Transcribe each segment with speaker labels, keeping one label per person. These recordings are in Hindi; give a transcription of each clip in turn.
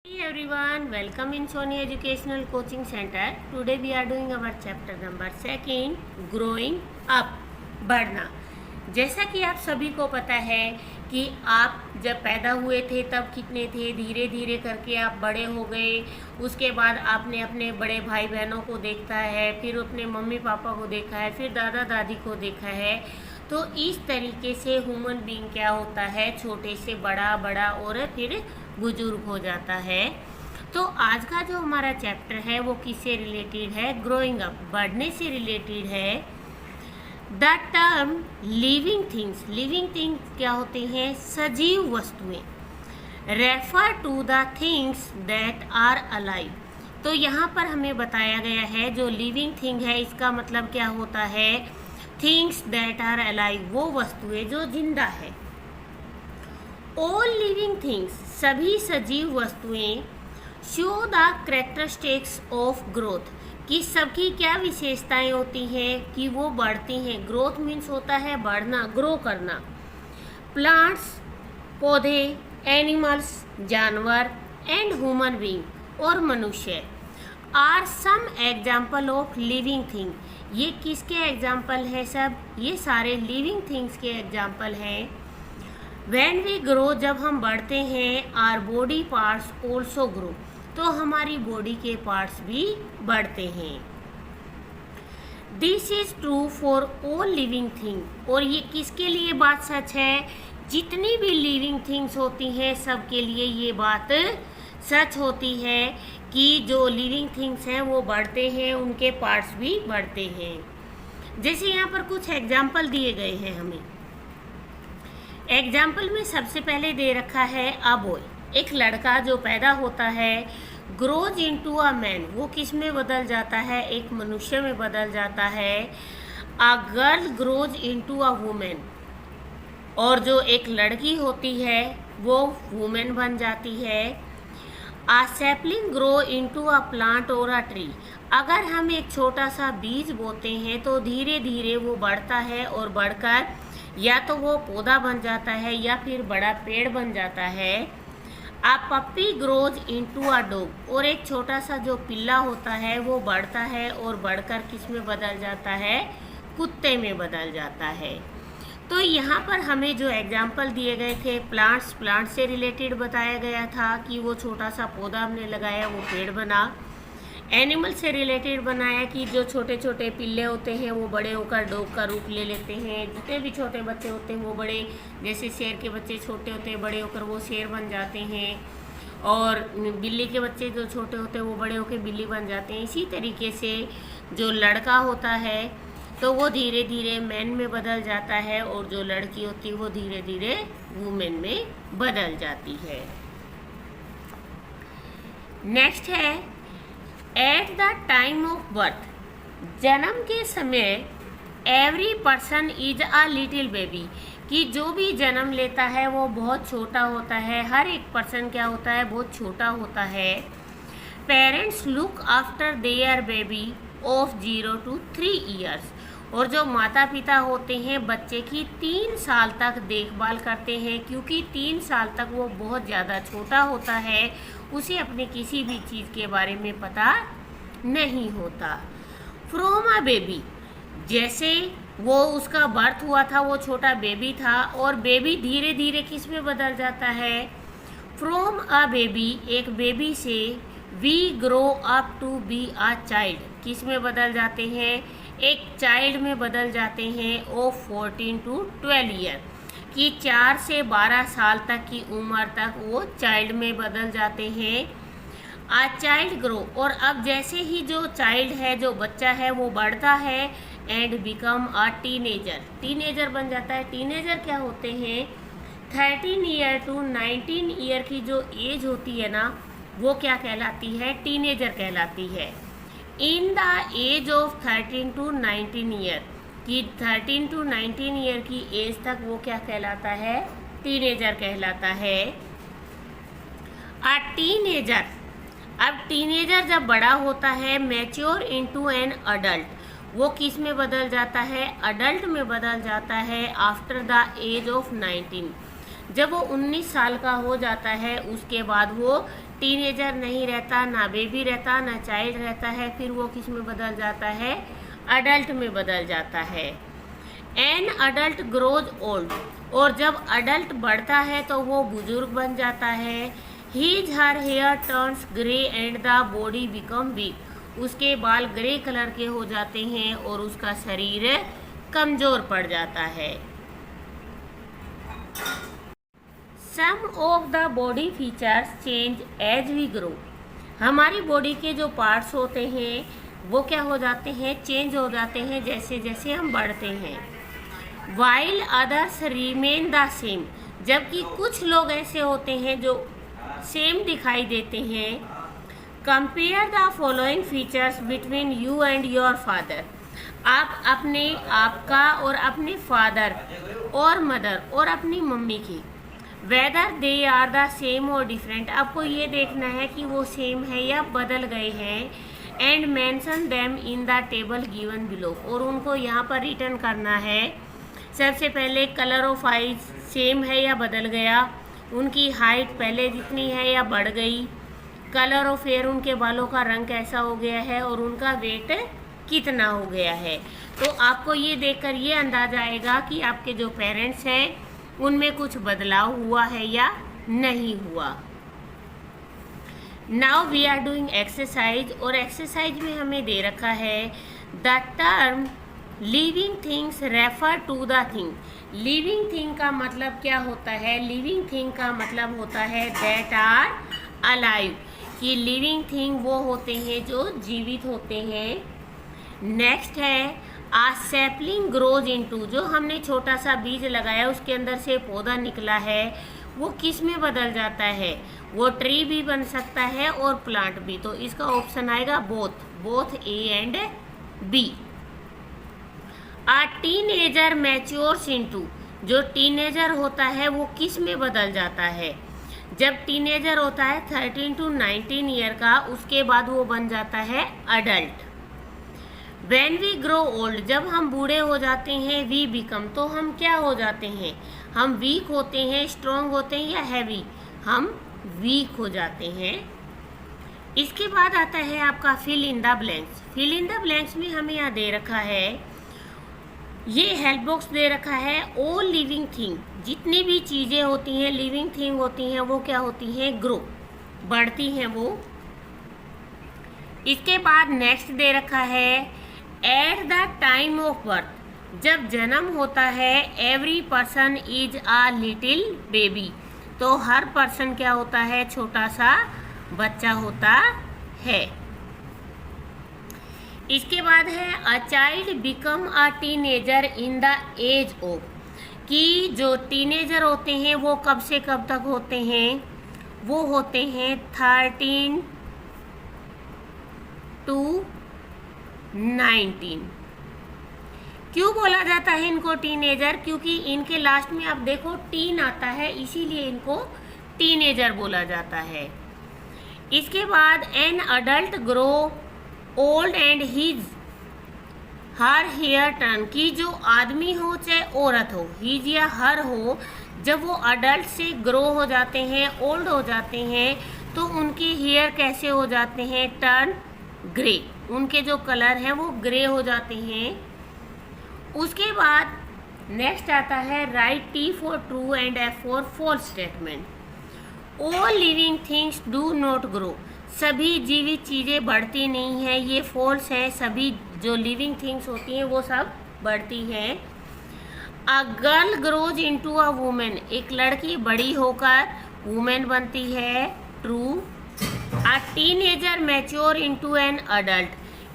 Speaker 1: Hey everyone, welcome in Sony Educational Coaching Center. Today we are doing our chapter number 2, Growing Up, बढ़ना। जैसा कि आप सभी को पता है कि आप जब पैदा हुए थे तब कितने थे, धीरे धीरे करके आप बड़े हो गए। उसके बाद आपने अपने बड़े भाई बहनों को देखा है, फिर अपने मम्मी पापा को देखा है, फिर दादा दादी को देखा है। तो इस तरीके से ह्यूमन बीइंग क्या होता है, छोटे से बड़ा, बड़ा और फिर बुजुर्ग हो जाता है। तो आज का जो हमारा चैप्टर है वो किससे रिलेटेड है? ग्रोइंग अप, बढ़ने से रिलेटेड है। द टर्म लिविंग थिंग्स क्या होते हैं? सजीव वस्तुएं। Refer to the things that are alive. तो यहाँ पर हमें बताया गया है जो लिविंग थिंग है इसका मतलब क्या होता है? थिंग्स दैट आर अलाइव, वो वस्तुएं जो जिंदा है। ऑल लिविंग थिंग्स, सभी सजीव वस्तुएं, show the characteristics of growth, कि सबकी क्या विशेषताएं होती हैं कि वो बढ़ती हैं। ग्रोथ मीन्स होता है बढ़ना, ग्रो करना। प्लांट्स, पौधे, एनिमल्स, जानवर एंड ह्यूमन बीइंग और मनुष्य are some example of living thing. ये किसके एग्जाम्पल है? सब ये सारे लिविंग थिंग्स के एग्जाम्पल हैं। When we grow, जब हम बढ़ते हैं, our body parts also grow, तो हमारी बॉडी के पार्ट्स भी बढ़ते हैं। This is true for all living things, और ये किसके लिए बात सच है? जितनी भी लिविंग थिंग्स होती हैं सबके लिए ये बात सच होती है कि जो लिविंग थिंग्स हैं वो बढ़ते हैं, उनके पार्ट्स भी बढ़ते हैं। जैसे यहाँ पर कुछ एग्जाम्पल दिए गए हैं हमें। एग्जाम्पल में सबसे पहले दे रखा है अ बॉय, एक लड़का जो पैदा होता है। ग्रोज इनटू अ मैन, वो किस में बदल जाता है? एक मनुष्य में बदल जाता है। A girl grows into a women, और जो एक लड़की होती है वो वुमेन बन जाती है। A sapling grow into a plant और अ ट्री, अगर हम एक छोटा सा बीज बोते हैं तो धीरे धीरे वो बढ़ता है और बढ़कर या तो वो पौधा बन जाता है या फिर बड़ा पेड़ बन जाता है। अ पप्पी ग्रोज इनटू अ डॉग, और एक छोटा सा जो पिल्ला होता है वो बढ़ता है और बढ़कर किस में बदल जाता है? कुत्ते में बदल जाता है। तो यहाँ पर हमें जो एग्जाम्पल दिए गए थे, प्लांट से रिलेटेड बताया गया था कि वो छोटा सा पौधा हमने लगाया वो पेड़ बना। एनिमल से रिलेटेड बनाया कि जो छोटे छोटे पिल्ले होते हैं वो बड़े होकर डॉग का रूप ले लेते हैं। जितने भी छोटे बच्चे होते हैं वो बड़े, जैसे शेर के बच्चे छोटे होते हैं, बड़े होकर वो शेर बन जाते हैं। और बिल्ली के बच्चे जो छोटे होते हैं वो बड़े होकर बिल्ली बन जाते हैं। इसी तरीके से जो लड़का होता है तो वो धीरे धीरे मैन में बदल जाता है, और जो लड़की होती है वो धीरे धीरे वुमेन में बदल जाती है। नेक्स्ट है at the time of birth, जन्म के समय every person is a little baby, कि जो भी जन्म लेता है वो बहुत छोटा होता है। हर एक पर्सन क्या होता है? बहुत छोटा होता है। Parents look after their baby of 0 to 3 years, और जो माता पिता होते हैं बच्चे की 3 साल तक देखभाल करते हैं, क्योंकि 3 साल तक वो बहुत ज़्यादा छोटा होता है, उसे अपने किसी भी चीज़ के बारे में पता नहीं होता। फ्रॉम अ बेबी, जैसे वो उसका बर्थ हुआ था वो छोटा बेबी था, और बेबी धीरे धीरे किस में बदल जाता है? फ्रॉम अ बेबी, एक बेबी से we grow up to be a child, किस में बदल जाते हैं? एक चाइल्ड में बदल जाते हैं। ऑफ 14 to 12 ईयर, कि 4 से 12 साल तक की उम्र तक वो चाइल्ड में बदल जाते हैं। आ चाइल्ड ग्रो, और अब जैसे ही जो चाइल्ड है, जो बच्चा है, वो बढ़ता है एंड बिकम अ टीनेजर बन जाता है। टीनेजर क्या होते हैं? 13 ईयर to 19 ईयर की जो एज होती है ना, वो क्या कहलाती है? टीनेजर कहलाती है। In the age of 13 to 19 year, कि 13 to 19 ईयर की एज तक वो क्या कहलाता है? टीनेजर कहलाता है। अ टीनेजर, अब टीनेजर जब बड़ा होता है, मैच्योर इनटू एन अडल्ट, वो किस में बदल जाता है? अडल्ट में बदल जाता है। आफ्टर द एज ऑफ 19, जब वो 19 साल का हो जाता है उसके बाद वो टीनेजर नहीं रहता, ना बेबी रहता, ना चाइल्ड रहता है, फिर वो किस में बदल जाता है, अडल्ट में बदल जाता है। एन अडल्ट ग्रोज ओल्ड, और जब अडल्ट बढ़ता है तो वो बुजुर्ग बन जाता है। His her hair turns grey and the body become weak, उसके बाल ग्रे कलर के हो जाते हैं और उसका शरीर कमजोर पड़ जाता है। Some of the body features change as we grow, हमारी बॉडी के जो पार्ट्स होते हैं वो क्या हो जाते हैं, चेंज हो जाते हैं जैसे जैसे हम बढ़ते हैं। While others remain the same, जबकि कुछ लोग ऐसे होते हैं जो सेम दिखाई देते हैं। Compare the following features between you and your father, आप अपने आपका और अपने फादर और मदर और अपनी मम्मी की, whether they are the same और डिफरेंट, आपको ये देखना है कि वो सेम है या बदल गए हैं। And mention them in the table given below, और उनको यहाँ पर रिटर्न करना है। सबसे पहले कलर ऑफ आइज सेम है या बदल गया, उनकी हाइट पहले जितनी है या बढ़ गई, कलर ऑफ हेयर उनके बालों का रंग कैसा हो गया है और उनका वेट कितना हो गया है। तो आपको ये देखकर ये अंदाजा आएगा कि आपके जो पेरेंट्स हैं उनमें कुछ बदलाव हुआ है या नहीं हुआ। Now we are doing exercise, और एक्सरसाइज में हमें दे रखा है the term living things refer to the thing. Living thing का मतलब क्या होता है, लिविंग थिंग का मतलब होता है दैट आर अलाइव, कि लिविंग थिंग वो होते हैं जो जीवित होते हैं। नेक्स्ट है आ सैपलिंग ग्रोज इनटू, जो हमने छोटा सा बीज लगाया उसके अंदर से पौधा निकला है, वो किस में बदल जाता है, वो ट्री भी बन सकता है और प्लांट भी। तो इसका ऑप्शन आएगा both, both A and B. A teenager matures into, जो टीनेजर होता है वो किस में बदल जाता है, जब टीनेजर होता है 13 to 19 ईयर का, उसके बाद वो बन जाता है adult. When we grow old, जब हम बूढ़े हो जाते हैं, we become, तो हम क्या हो जाते हैं, हम वीक होते हैं, स्ट्रॉन्ग होते हैं या हैवी, हम वीक हो जाते हैं। इसके बाद आता है आपका fill in the blanks. Fill in the blanks में हमें यहाँ दे रखा है, ये हेल्प बॉक्स दे रखा है ऑल लिविंग थिंग, जितनी भी चीज़ें होती हैं लिविंग थिंग होती हैं वो क्या होती हैं, ग्रो, बढ़ती हैं वो। इसके बाद नेक्स्ट दे रखा है at the time of birth, जब जन्म होता है every person is uh little baby, तो हर पर्सन क्या होता है, छोटा सा बच्चा होता है। इसके बाद है a child become a teenager in the age of, कि जो टीनेजर होते हैं वो कब से कब तक होते हैं, वो होते हैं 13 to 19। क्यों बोला जाता है इनको टीनेजर, क्योंकि इनके लास्ट में आप देखो टीन आता है, इसीलिए इनको टीनेजर बोला जाता है। इसके बाद an adult grow old and his her hair turn, की जो आदमी हो चाहे औरत हो, हिज या हर हो, जब वो अडल्ट से ग्रो हो जाते हैं, ओल्ड हो जाते हैं, तो उनके हेयर कैसे हो जाते हैं, टर्न ग्रे, उनके जो कलर हैं वो ग्रे हो जाते हैं। उसके बाद नेक्स्ट आता है write T for true and F for false statement. All living things do not grow, सभी जीवित चीज़ें बढ़ती नहीं हैं, ये फॉल्स है, सभी जो लिविंग थिंग्स होती हैं वो सब बढ़ती हैं। A girl grows into a women, एक लड़की बड़ी होकर वुमेन बनती है, true. A teenager mature into an adult,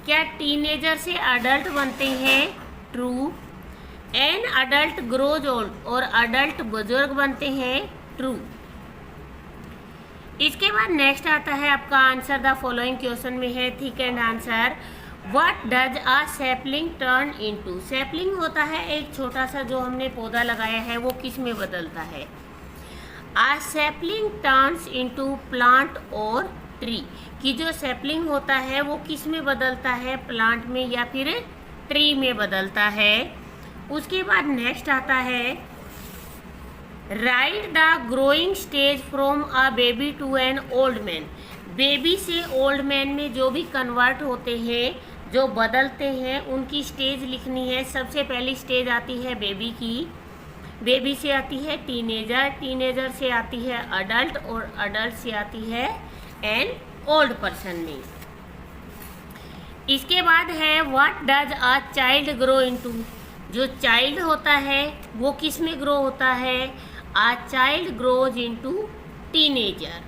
Speaker 1: क्या टीनेजर से अडल्ट बनते हैं, true. An adult grows old, और अडल्ट बुजुर्ग बनते हैं, ट्रू। इसके बाद नेक्स्ट आता है आपका आंसर द फॉलोइंग क्वेश्चन में है thick and answer. What does a sapling turn into, sapling होता है एक छोटा सा जो हमने पौधा लगाया है, वो किस में बदलता है, a sapling turns into plant और ट्री, कि जो सैपलिंग होता है वो किस में बदलता है, प्लांट में या फिर ट्री में बदलता है। उसके बाद नेक्स्ट आता है write the growing stage from a baby to an old man. Baby से ओल्ड मैन में जो भी कन्वर्ट होते हैं, जो बदलते हैं, उनकी स्टेज लिखनी है। सबसे पहली स्टेज आती है बेबी की, बेबी से आती है टीनेजर, टीनेजर से आती है अडल्ट और अडल्ट से आती है एन ओल्ड पर्सन में। इसके बाद है what does a child grow into. जो चाइल्ड होता है वो किस में ग्रो होता है? A child grows into teenager.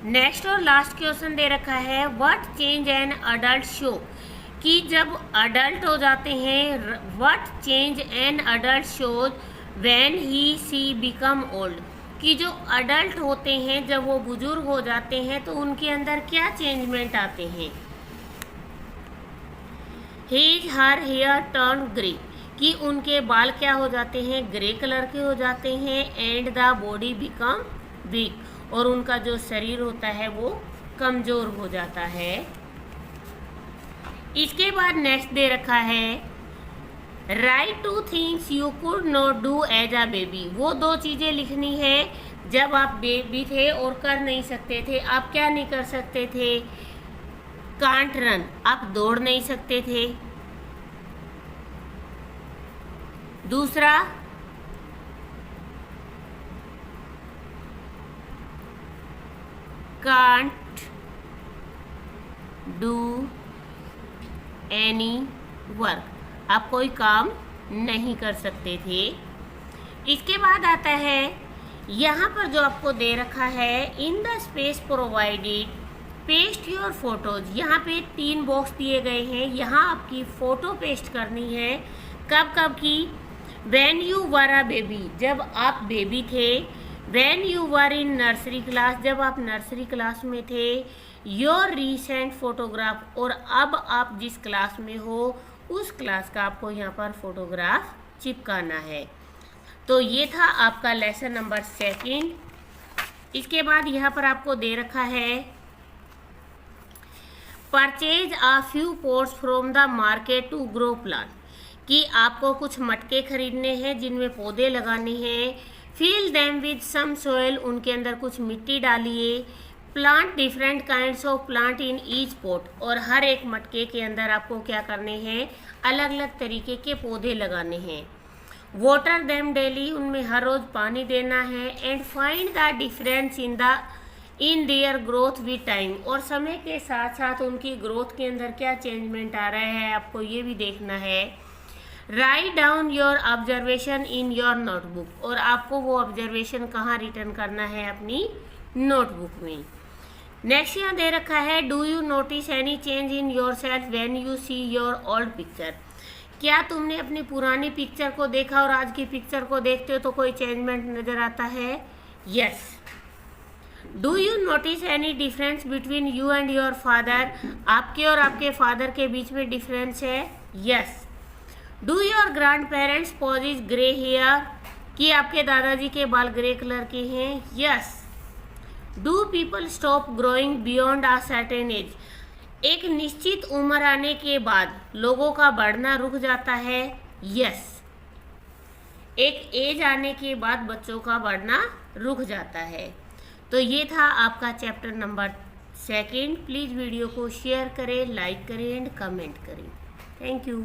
Speaker 1: Next और लास्ट क्वेश्चन दे रखा है what change an adult show, कि जब अडल्ट हो जाते हैं, what change an adult shows when he she become old, कि जो अडल्ट होते हैं जब वो बुजुर्ग हो जाते हैं तो उनके अंदर क्या चेंजमेंट आते हैं? His her hair turn grey, कि उनके बाल क्या हो जाते हैं? ग्रे कलर के हो जाते हैं। And the body become week, और उनका जो शरीर होता है वो कमज़ोर हो जाता है। इसके बाद नेक्स्ट दे रखा है write two things you could not do as a baby. वो दो चीज़ें लिखनी है जब आप बेबी थे और कर नहीं सकते थे। आप क्या नहीं कर सकते थे? कांट रन, आप दौड़ नहीं सकते थे। दूसरा कांट डू एनी वर्क, आप कोई काम नहीं कर सकते थे। इसके बाद आता है यहाँ पर जो आपको दे रखा है in the space provided paste your photos. यहाँ पे 3 बॉक्स दिए गए हैं, यहाँ आपकी फ़ोटो पेस्ट करनी है। कब कब की? When you were a baby, जब आप बेबी थे। When you were in nursery class, जब आप नर्सरी क्लास में थे। योर रिसेंट फोटोग्राफ, और अब आप जिस क्लास में हो उस क्लास का आपको यहाँ पर फोटोग्राफ चिपकाना है। तो ये था आपका लेसन नंबर 2। इसके बाद यहाँ पर आपको दे रखा है purchase a few pots from the market to grow plant, कि आपको कुछ मटके खरीदने हैं जिनमें पौधे लगाने हैं। Fill them with some soil, उनके अंदर कुछ मिट्टी डालिए। Plant different kinds of plant in each pot, और हर एक मटके के अंदर आपको क्या करने हैं? अलग अलग तरीके के पौधे लगाने हैं। वाटर देम डेली, उनमें हर रोज़ पानी देना है। And find the difference in their growth with time, और समय के साथ साथ उनकी ग्रोथ के अंदर क्या चेंजमेंट आ रहा है आपको ये भी देखना है। Write down your observation in your notebook, और आपको वो ऑब्जर्वेशन कहाँ रिटर्न करना है? अपनी नोटबुक में। नेक्स्ट यहाँ दे रखा है do you notice any change in your self when you see your old picture, क्या तुमने अपनी पुरानी पिक्चर को देखा और आज की पिक्चर को देखते हो तो कोई चेंजमेंट नज़र आता है? Yes. Do you notice any difference between you and your father, आपके और आपके फादर के बीच में डिफरेंस है? Yes. Do your grandparents possess grey hair, कि आपके दादाजी के बाल ग्रे कलर के हैं? Yes. Do people stop growing beyond a certain age, एक निश्चित उम्र आने के बाद लोगों का बढ़ना रुक जाता है? यस। एक एज आने के बाद बच्चों का बढ़ना रुक जाता है। तो ये था आपका चैप्टर नंबर 2। प्लीज़ वीडियो को शेयर करें, लाइक करें एंड कमेंट करें। Thank you.